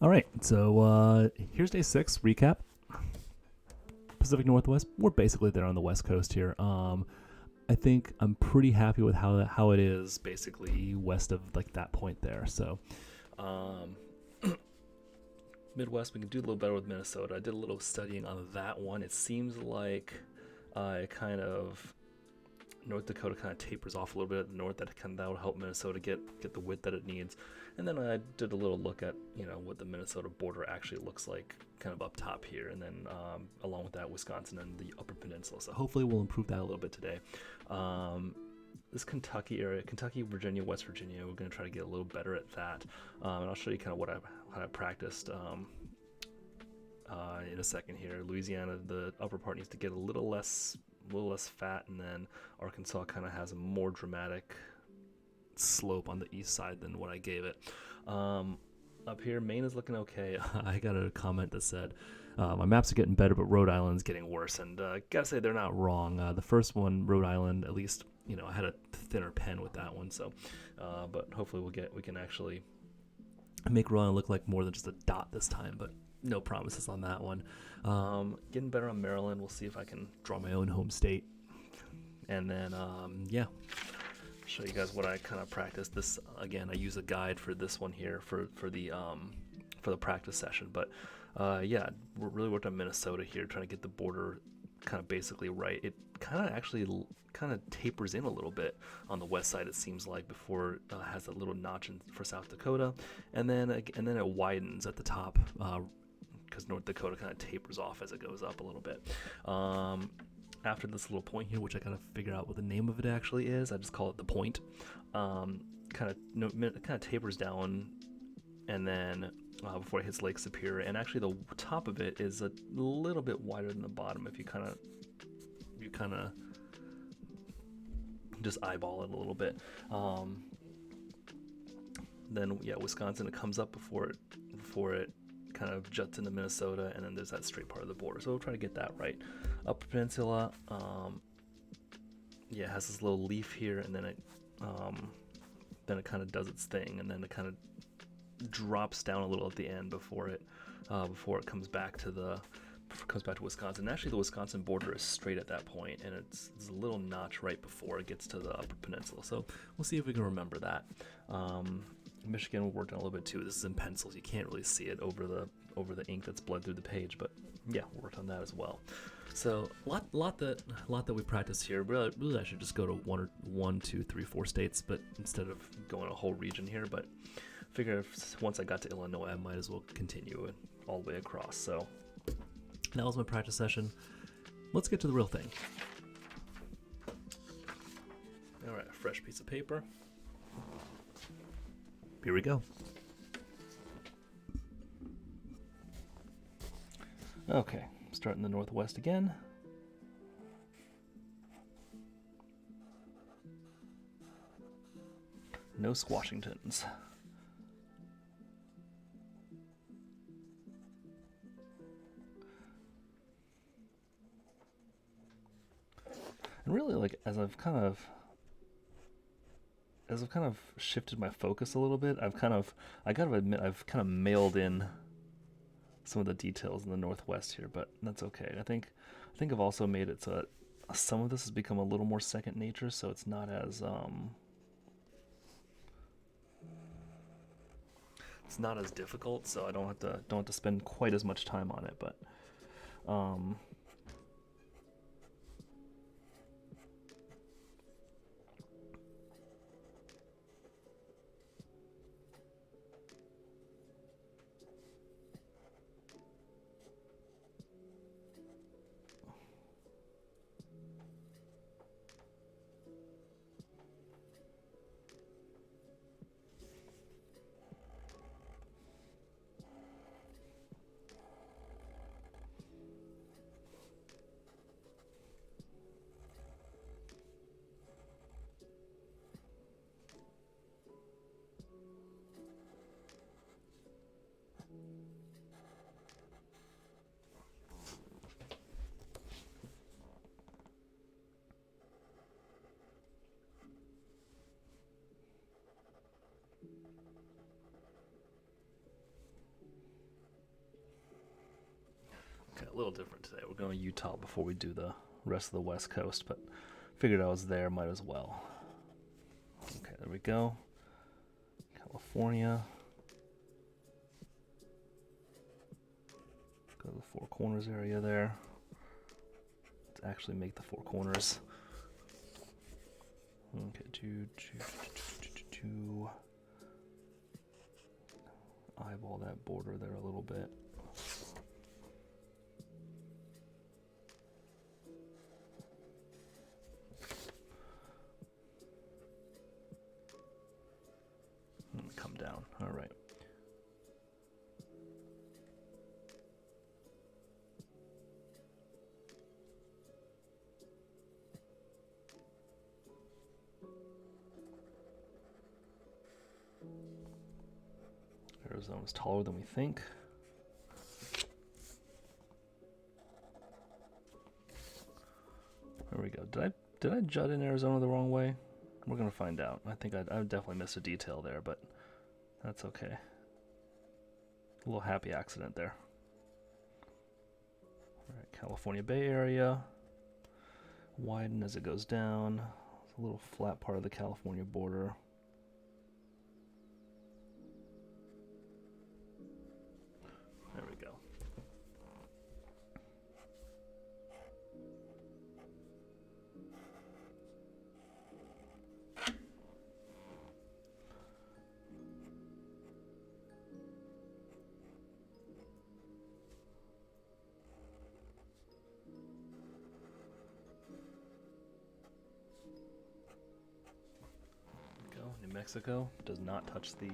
All right, so here's day 6 recap. Pacific Northwest. We're basically there on the West Coast here. I think I'm pretty happy with how it is basically west of like that point there. So um, Midwest, we can do a little better with Minnesota. I did a little studying on that one. It seems like it kind of North Dakota kind of tapers off a little bit at the north. That will help Minnesota get the width that it needs. And then I did a little look at what the Minnesota border actually looks like, kind of up top here, and then along with that, Wisconsin and the Upper Peninsula. So hopefully we'll improve that a little bit today. This Kentucky area, Kentucky, Virginia, West Virginia, we're going to try to get a little better at that. And I'll show you kind of how I practiced. In a second here. Louisiana, the upper part needs to get a little less fat, and then Arkansas kind of has a more dramatic slope on the east side than what I gave it. Up here, Maine is looking okay. I got a comment that said, my maps are getting better, but Rhode Island's getting worse. And gotta say, they're not wrong. The first one, Rhode Island, at least, I had a thinner pen with that one. So, but hopefully we can actually make Rhode Island look like more than just a dot this time. But no promises on that one. Getting better on Maryland. We'll see if I can draw my own home state. And then, show you guys what I kind of practiced. This again, I use a guide for this one here for the practice session. But yeah, we're really worked on Minnesota here, trying to get the border kind of basically right. It kind of actually kind of tapers in a little bit on the west side, it seems like, before it has a little notch for South Dakota, and then it widens at the top because North Dakota kind of tapers off as it goes up a little bit. After this little point here, which I gotta figure out what the name of it actually is, I just call it the point. Kind of tapers down, and then before it hits Lake Superior, and actually the top of it is a little bit wider than the bottom if you kind of just eyeball it a little bit. Then yeah, Wisconsin, it comes up before it kind of juts into Minnesota, and then there's that straight part of the border. So we'll try to get that right. Upper Peninsula, yeah, it has this little leaf here, and then it kind of does its thing, and then it kind of drops down a little at the end before it comes back to Wisconsin. And actually, the Wisconsin border is straight at that point, and it's a little notch right before it gets to the Upper Peninsula. So we'll see if we can remember that. Michigan, we worked on a little bit too. This is in pencils. You can't really see it over the ink that's bled through the page, but yeah, we worked on that as well. So lot that we practice here. Really, I should just go to one, two, three, 4 states, but instead of going a whole region here. But figure once I got to Illinois, I might as well continue it all the way across. So that was my practice session. Let's get to the real thing. All right, a fresh piece of paper. Here we go. Okay, starting the Northwest again. No Squashingtons. And really, like, as I've kind of shifted my focus a little bit, I gotta admit, I've kind of mailed in some of the details in the Northwest here, but that's okay. I think I've also made it so that some of this has become a little more second nature, so it's not as difficult. So I don't have to spend quite as much time on it, but Okay, a little different today. We're going to Utah before we do the rest of the West Coast, but figured I was there, might as well. Okay, there we go. California. Go to the Four Corners area there. Let's actually make the Four Corners. Okay, two. Eyeball that border there a little bit. Come down. All right. Arizona's taller than we think. There we go. Did I jut in Arizona the wrong way? We're gonna find out. I think I definitely missed a detail there, but that's okay. A little happy accident there. All right, California Bay Area. Widen as it goes down. It's a little flat part of the California border. There we go. New Mexico does not touch the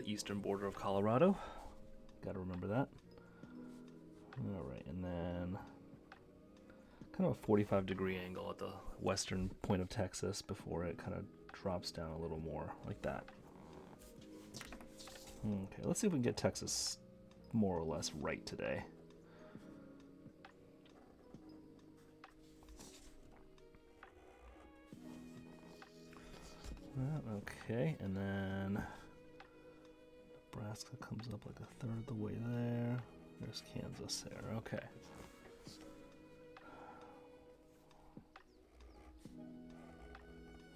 eastern border of Colorado. Got to remember that. All right, and then kind of a 45-degree angle at the western point of Texas before it kind of drops down a little more like that. Okay, let's see if we can get Texas more or less right today. Okay, and then Nebraska comes up like a third of the way there. There's Kansas there. Okay.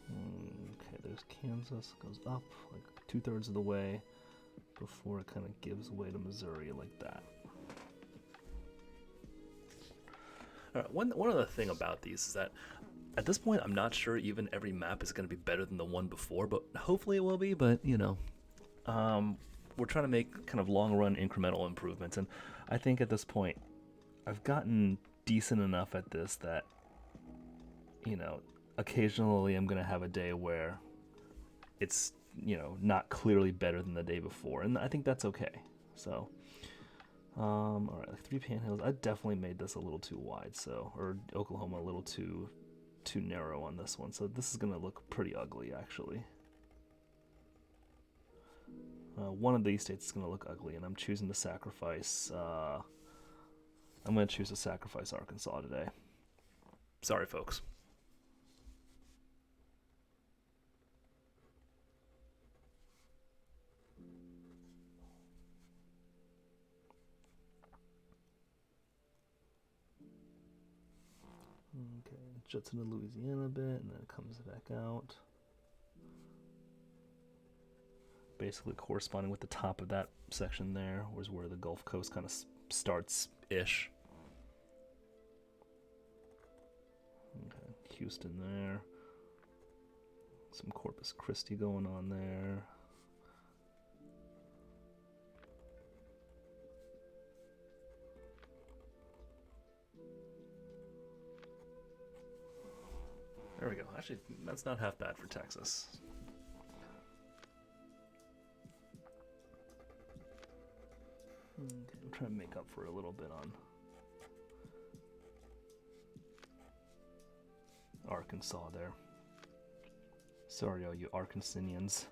Okay, there's Kansas, goes up like 2/3 of the way before it kind of gives way to Missouri like that. All right, one other thing about these is that at this point, I'm not sure even every map is going to be better than the one before, but hopefully it will be. But, you know, we're trying to make kind of long-run incremental improvements. And I think at this point, I've gotten decent enough at this that, you know, occasionally I'm going to have a day where it's, you know, not clearly better than the day before. And I think that's okay. So, all right, like 3 panhandles. I definitely made this a little too wide, so, or Oklahoma a little too narrow on this one, so this is going to look pretty ugly actually. One of these states is going to look ugly, and I'm choosing to sacrifice I'm going to choose to sacrifice Arkansas today. Sorry folks. Okay, jets into Louisiana a bit, and then it comes back out. Basically corresponding with the top of that section there was where the Gulf Coast kind of starts-ish. Okay, Houston there. Some Corpus Christi going on there. There we go. Actually, that's not half bad for Texas. Okay, I'm trying to make up for a little bit on Arkansas there. Sorry, all you Arkansanians.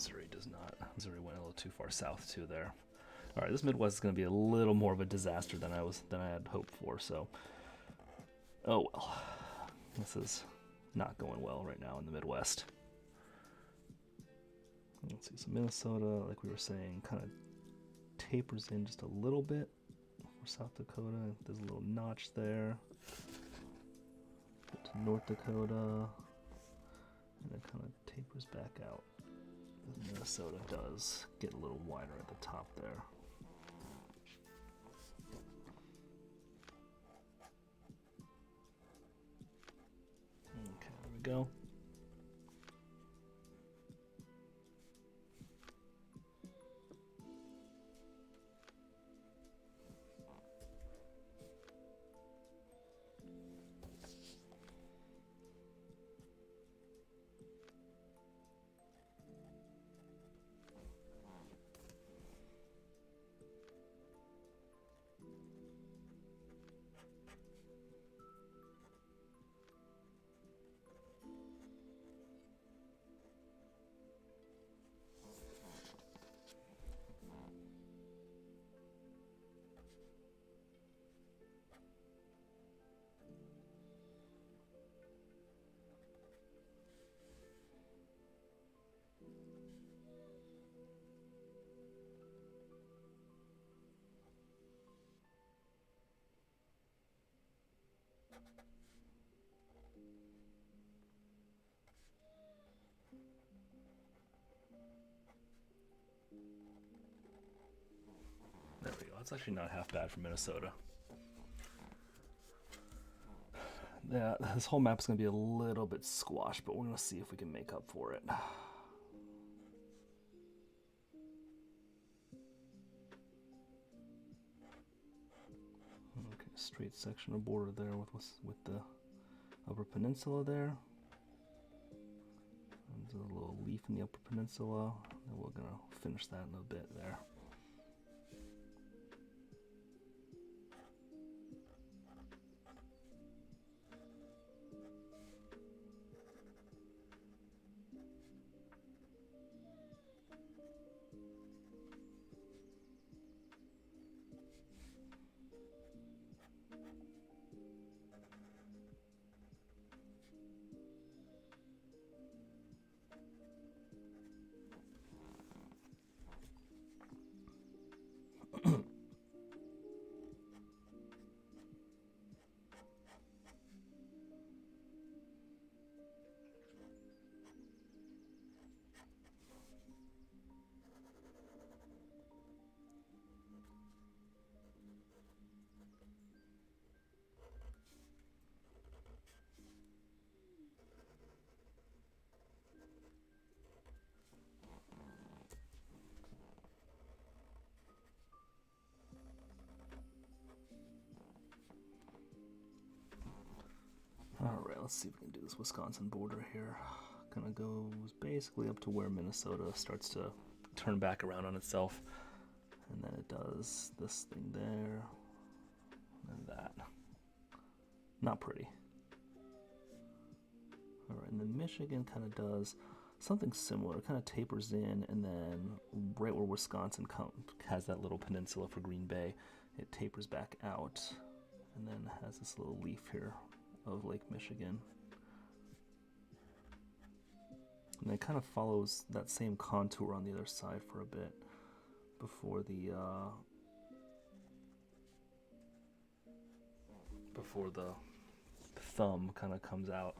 Missouri does not. Missouri went a little too far south too there. All right, this Midwest is going to be a little more of a disaster than I had hoped for. So, oh well, this is not going well right now in the Midwest. Let's see, so Minnesota, like we were saying, kind of tapers in just a little bit. For South Dakota, there's a little notch there. Get to North Dakota, and it kind of tapers back out. Minnesota does get a little wider at the top there. Okay, there we go. There we go. That's actually not half bad for Minnesota. Yeah, this whole map is going to be a little bit squashed, but we're going to see if we can make up for it. Okay, straight section of border there with the Upper Peninsula there. And there's a little leaf in the Upper Peninsula, and we're going to finish that in a bit there. Alright, let's see if we can do this Wisconsin border here. Kind of goes basically up to where Minnesota starts to turn back around on itself. And then it does this thing there, and that. Not pretty. Alright, and then Michigan kind of does something similar. It kind of tapers in, and then right where Wisconsin has that little peninsula for Green Bay, it tapers back out, and then has this little leaf here of Lake Michigan. And it kind of follows that same contour on the other side for a bit before the thumb kind of comes out.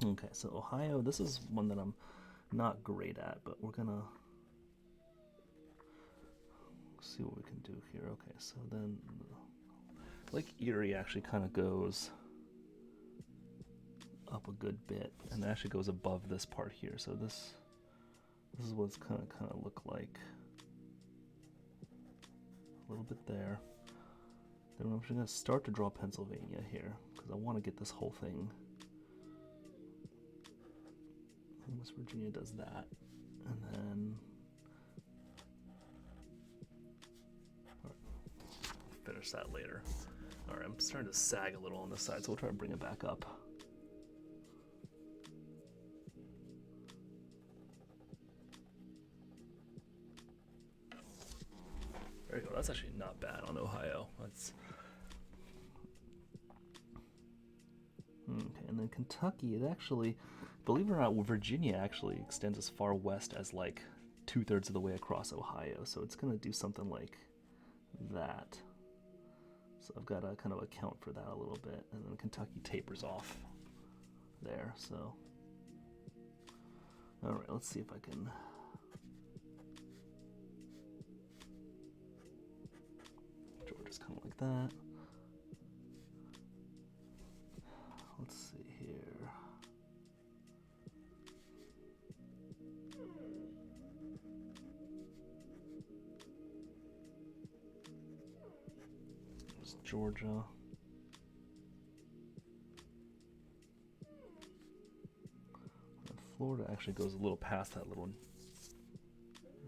Okay, so Ohio, this is one that I'm not great at, but we're gonna see what we can do here. Okay, so then Lake Erie actually kind of goes up a good bit, and it actually goes above this part here. So this is what it's kind of look like. A little bit there. Then I'm actually going to start to draw Pennsylvania here because I want to get this whole thing. And West Virginia does that, and then finish that later. All right, I'm starting to sag a little on this side, so we'll try to bring it back up. you go. That's actually not bad on Ohio. That's okay. And then Kentucky, it actually, believe it or not, Virginia actually extends as far west as like 2/3 of the way across Ohio. So it's gonna do something like that. So I've got to kind of account for that a little bit. And then Kentucky tapers off there. So, all right, let's see if I can. Georgia's kind of like that. Let's see here. There's Georgia. And Florida actually goes a little past that little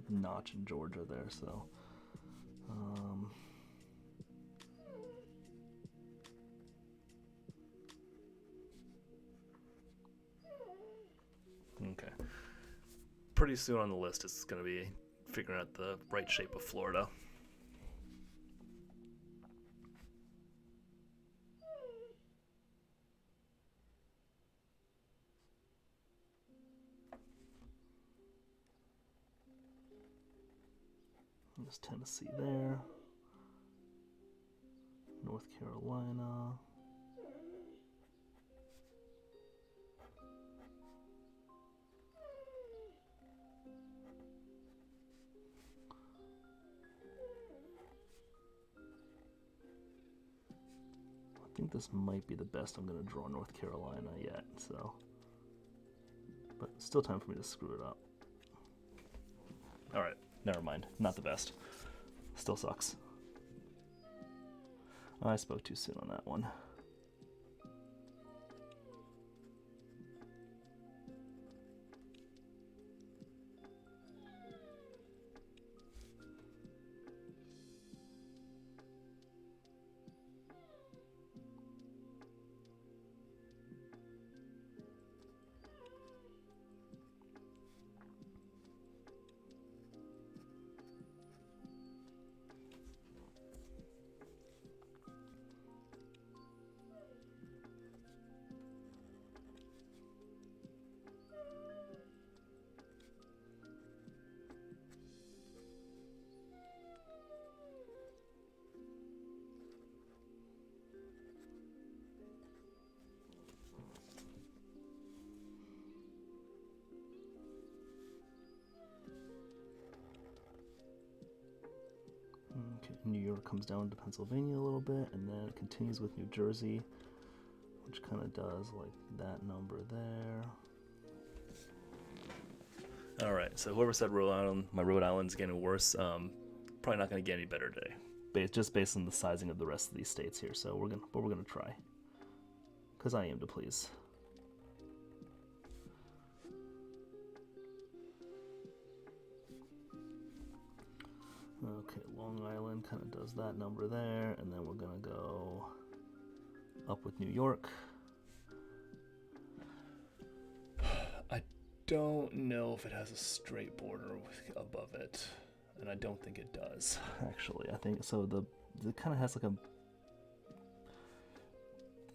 notch in Georgia there, so okay. Pretty soon on the list it's going to be figuring out the right shape of Florida. There's Tennessee there. North Carolina. I think this might be the best I'm going to draw North Carolina yet, so. But still time for me to screw it up. Alright, never mind. Not the best. Still sucks. I spoke too soon on that one. Okay, New York comes down to Pennsylvania a little bit, and then it continues with New Jersey, which kind of does like that number there. All right, so whoever said Rhode Island, my Rhode Island's getting worse, probably not going to get any better today. Just based on the sizing of the rest of these states here, so we're gonna try, because I aim to please. Okay, Long Island kind of does that number there, and then we're gonna go up with New York. I don't know if it has a straight border above it, and I don't think it does. Actually, I think so. It kind of has like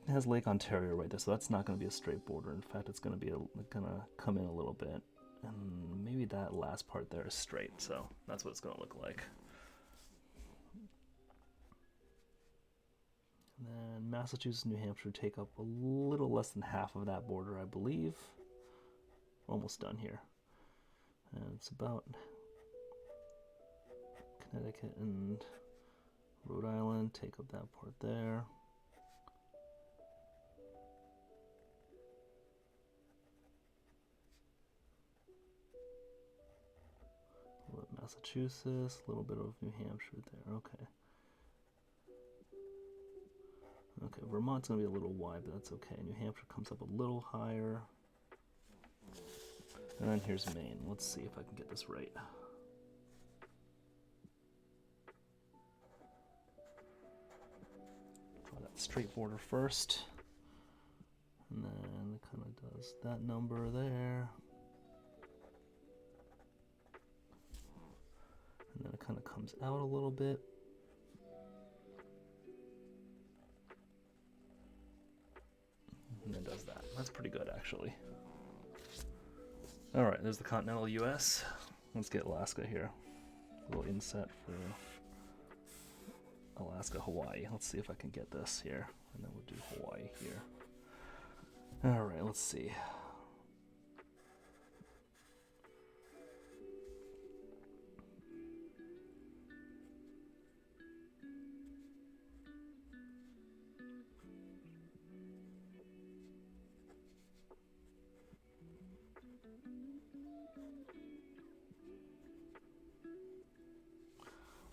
it has Lake Ontario right there, so that's not going to be a straight border. In fact, it's going to be gonna come in a little bit, and maybe that last part there is straight. So that's what it's going to look like. And then Massachusetts, New Hampshire take up a little less than half of that border, I believe. Almost done here. And it's about Connecticut and Rhode Island take up that part there. A little bit of Massachusetts, a little bit of New Hampshire there. Okay. Okay, Vermont's going to be a little wide, but that's okay. New Hampshire comes up a little higher. And then here's Maine. Let's see if I can get this right. Draw that straight border first. And then it kind of does that number there. And then it kind of comes out a little bit. And it does that. That's pretty good, actually. All right, there's the continental U.S. Let's get Alaska here. A little inset for Alaska, Hawaii. Let's see if I can get this here. And then we'll do Hawaii here. All right, let's see.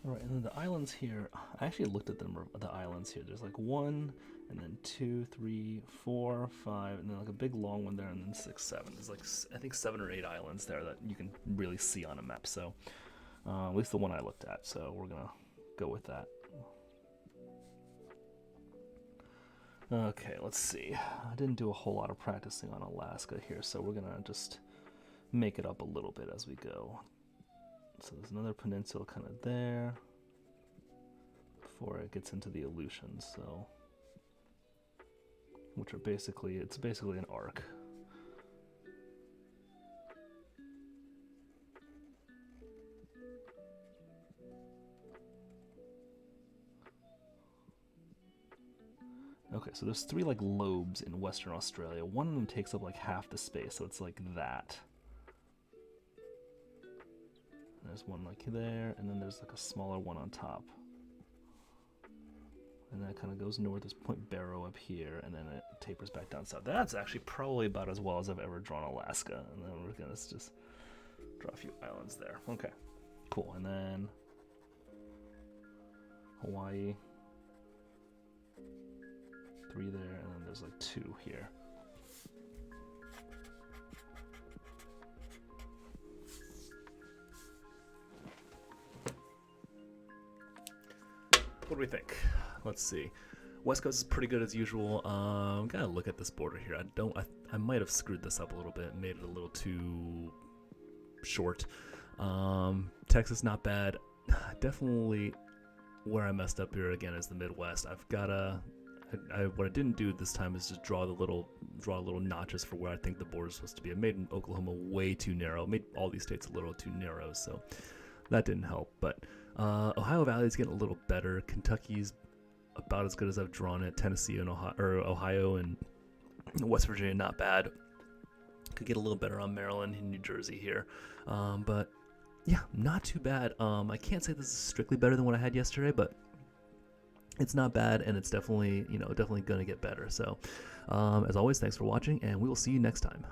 All right, and then the islands here, I actually looked at them, the islands here. There's like 1, and then 2, 3, 4, 5, and then like a big long one there, and then 6, 7. There's like, I think 7 or 8 islands there that you can really see on a map. So at least the one I looked at. So we're gonna go with that. Okay, let's see. I didn't do a whole lot of practicing on Alaska here, so we're gonna just make it up a little bit as we go. So there's another peninsula kind of there before it gets into the Aleutians, so which are basically, it's basically an arc. Okay, so there's 3 like lobes in Western Australia. One of them takes up like half the space, so it's like that. There's one like there, and then there's like a smaller one on top. And then it kind of goes north. There's Point Barrow up here, and then it tapers back down south. That's actually probably about as well as I've ever drawn Alaska. And then we're gonna just draw a few islands there. Okay, cool. And then Hawaii, 3 there, and then there's like 2 here. What do we think? Let's see. West Coast is pretty good as usual. Gotta look at this border here. I might have screwed this up a little bit, made it a little too short. Texas not bad. Definitely where I messed up here again is the Midwest. I've gotta. What I didn't do this time is just draw little notches for where I think the border is supposed to be. I made Oklahoma way too narrow. Made all these states a little too narrow, so that didn't help. But Ohio Valley is getting a little better. Kentucky's about as good as I've drawn it. Tennessee and Ohio and West Virginia, not bad. Could get a little better on Maryland and New Jersey here. But yeah, not too bad. I can't say this is strictly better than what I had yesterday, but it's not bad, and it's definitely, definitely going to get better. So as always, thanks for watching, and we will see you next time.